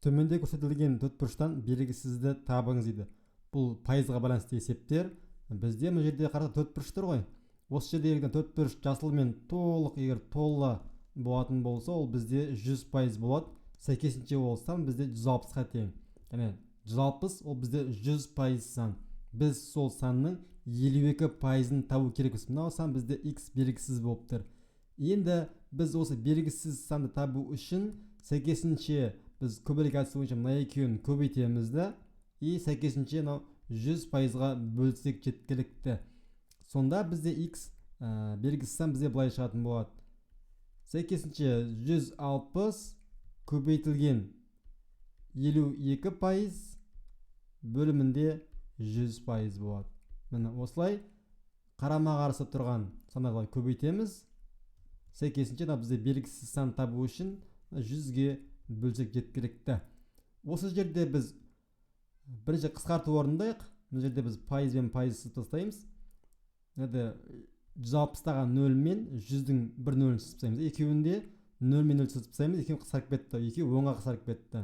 төменде көрсетілген төртбұрыштан белгісізді табыңыз дейді. Бұл пайызға байланысты есептер. Бізде мына жерде қараса төртбұрыш тұр ғой. Осы жердегі төртбұрыш жасылмен толық егер толы болатын болса, ол бізде 100% болады. Сәйкесінше ол сан бізде 160-ға тең. Яғни 160 ол бізде 100% сан. Біз сол санның 52%-ын табу керекпіз. Мынау сан бізде x белгісіз болып тұр. Енді біз осы белгісіз санды табу үшін сәйкесінше біз көбірек әдісі бойынша мына екеуін көбейтеміз да, и сәйкесінше 100%-ға бөлсек жеткілікті. Сонда бізде x белгісіз сан бізде былай шығатын болады. Сәйкесінше 160 көбейтілген 52% бөлімінде 100% болады. Міне осылай қарама қарсы тұрған сандарды көбейтеміз. Сәйкесінше бізде белгісіз сан табу үшін 100-ге бөлсек жеткілікті. Осы жерде біз бірінші қысқарту орындайық. Бұл жерде біз пайыз бен пайызсыз тастаймыз. 160-тағы 0 мен 100-дің бір нөлін сызып тастаймыз. Екеуінде 0 мен 0 сызып тастаймыз. Екеуі қысқарып кетті. Екеуі 10-ға қысқарып кетті.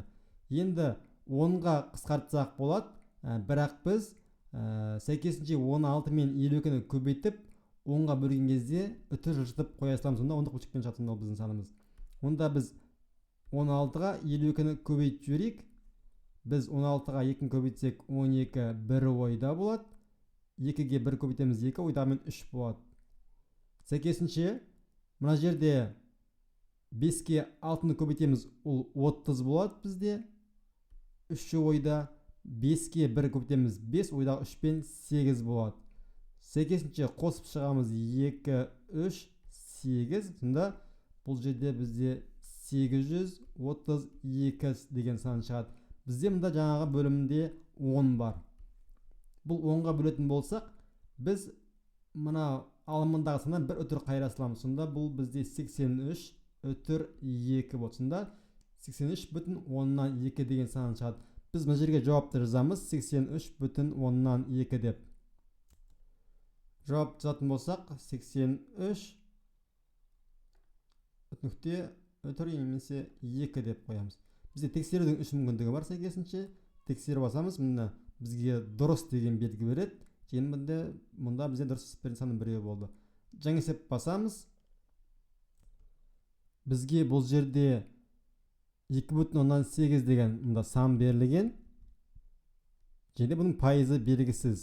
Енді 10-ға қысқартсақ болады, бірақ біз сәйкесінше 16 мен 52-ні көбейтіп 10-ға бөлген кезде үтір жылжытып қоя саламыз. Онда 10-дық бөлшектен шығатын ол біздің санымыз. Онда біз 16-ға 52-ні көбейтіп жіберейік. Біз 16-ға 2-ні көбейтсек 12 бір ойда болады. 2-ге 1 көбейтеміз 2, ойдағымен 3 болады. Сәйкесінше мына жерде 5-ке 6-ны көбейтеміз, ол 30 болады бізде. 3 ойда 5-ке 1 көбейтеміз 5, ойдағы 3 пен 8 болады. Сәйкесінше қосып шығамыз 2, 3, 8. Сонда бұл жерде бізде 832 деген сан шығады. Бізде мұнда жаңағы бөлімінде 10 бар. Бұл 10-ға бөлетін болсақ, біз мына алымындағы саннан бір үтір қайыра саламыз. Сонда бұл бізде 83 үтір 2 болады. Сонда 83,2 деген сан шығады. Біз мына жерге жауапты жазамыз 83,2 деп. Жауап жазатын болсақ 83 үтір немесе 2 деп қоямыз. Бізде тексерудің 3 мүмкіндігі бар. Сәйкесінше тексеріп алсамыз, бізге дұрыс деген белгі береді. Мұнда бізде дұрыс берген санның біреуі болды. Жаңа есеп басамыз. Бізге бұл жерде 2,8 деген мұнда сан берілген. Және бұның пайызы белгісіз.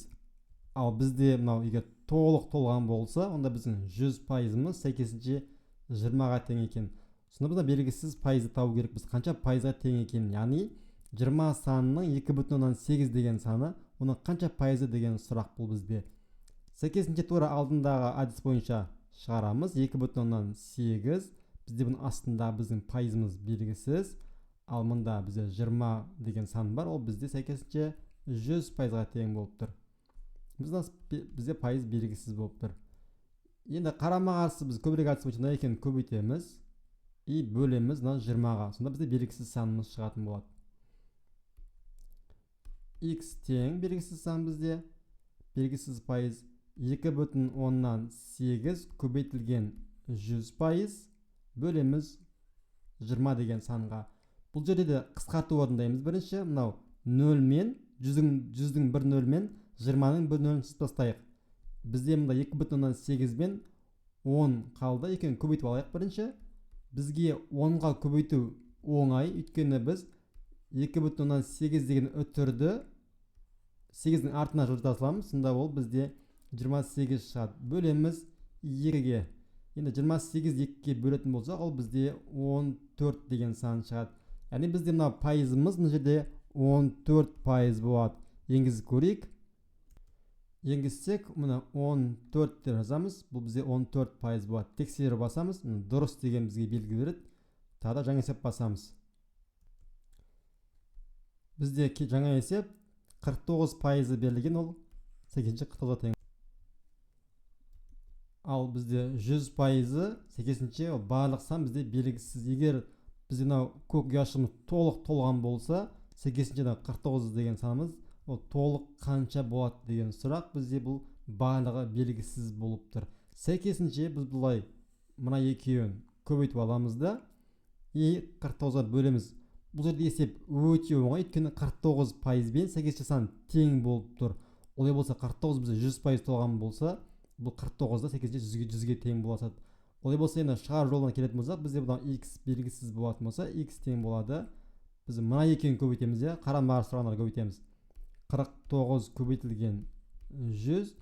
Ал бізде мынау егер толық толған болса, онда біздің 100%-ымыз сәйкесінше 20-ға тең екен. Сонда бізде белгісіз пайызды табу керек. Біз қанша пайызға тең екен, яғни 20 санының 2,8 деген саны, оның қанша пайызы деген сұрақ бұл бізде. Сәйкесінше тура алдындағы әдіс бойынша шығарамыз. 2,8 бізде бұның астында біздің пайызымыз белгісіз. Ал мұнда бізде 20 деген сан бар, ол бізде сәйкесінше 100%-ға тең болып тұр. Бізде пайыз белгісіз болып тұр. Енді қарама қарсы біз көбірек әдіс бойынша екенін көбейтеміз и бөлеміз 20-ға. Сонда бізде белгісіз санымыз шығатын болады. X тең белгісіз сан бізде белгісіз пайыз 2,8 көбейтілген 100% бөлеміз 20 деген санға. Бұл жерде де қысқарту орындаймыз. Бірінші мынау 0 мен 100-дің бір 0 мен 20-ның бір 0-ін сызып тастайық. Бізде мұнда 2,8 бен 10 қалды. Екеуін көбейтіп алайық бірінші. Бізге 10-ға көбейту оңай, өйткені біз 2,8 деген үтірді 8-дің артына жылжыта саламыз. Сонда ол бізде 28 шығады. Бөлеміз 2-ге. Енді 28 2-ге бөлетін болсақ, ол бізде 14 деген сан шығады. Яғни бізде мына пайызымыз мына жерде 14% болады. Енгізіп көрейік. Енгізсек, мына 14 деп жазамыз. Бұл бізде 14% болады. Тексеріп басамыз. Дұрыс деген бізге белгі береді. Тағы да жаңа есеп басамыз. Бізде жаңа есеп 49% берілген, ол сәйкесінше 49-ға тең. Ал бізде 100% сәйкесінше барлық сан бізде белгісіз. Егер бізде мынау көк ұяшығымыз толық толған болса, сәйкесінше 49 деген санымыз ол толық қанша болады деген сұрақ. Бізде бұл барлығы белгісіз болып тұр. Сәйкесінше біз бұлай мына екеуін көбейтіп аламыз да и 49-ға бөлеміз. бұл жерде есеп өте оңай, өйткені 49% бен сәйкесінше сан тең болып тұр. Олай болса 49 бізде 100% толған болса, бұл 49 да сәйкесінше 100-ге тең болады. Олай болса енді шығар жолына келетін болсақ, бізде бұдан x белгісіз болатын болса, x тең болады. Біз мына екеуін көбейтеміз, қарама қарсы тұрғандарды көбейтеміз. 49 көбейтілген 100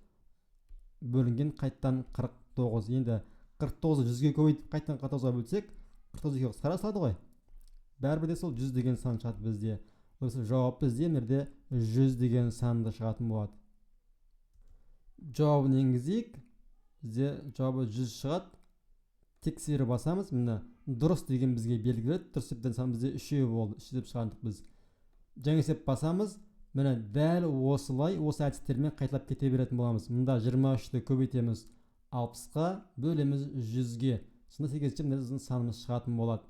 бөлінген қайттан 49. Енді 49-ды 100-ге көбейтіп қайттан 49-ға бөлсек, 49 екеуі қысқара салады ғой. Бәрібір де сол 100 деген сан шығады бізде. Осы жауап бізде мына 100 деген санды шығатын болады. Жауабын енгізейік. Бізде жауабы 100 шығады. Тексеріп басамыз. Міне дұрыс деген бізге белгілі. Дұрыс есептеген сан бізде 3 болды. 3 деп шығардық біз. Жаңа есеп басамыз. Міне дәл осылай осы әдістермен қайталап кете беретін боламыз. Мұнда 23-ті көбейтеміз 60-қа, бөлеміз 100-ге. Сонда сәйкесінше біздің санымыз шығатын болады.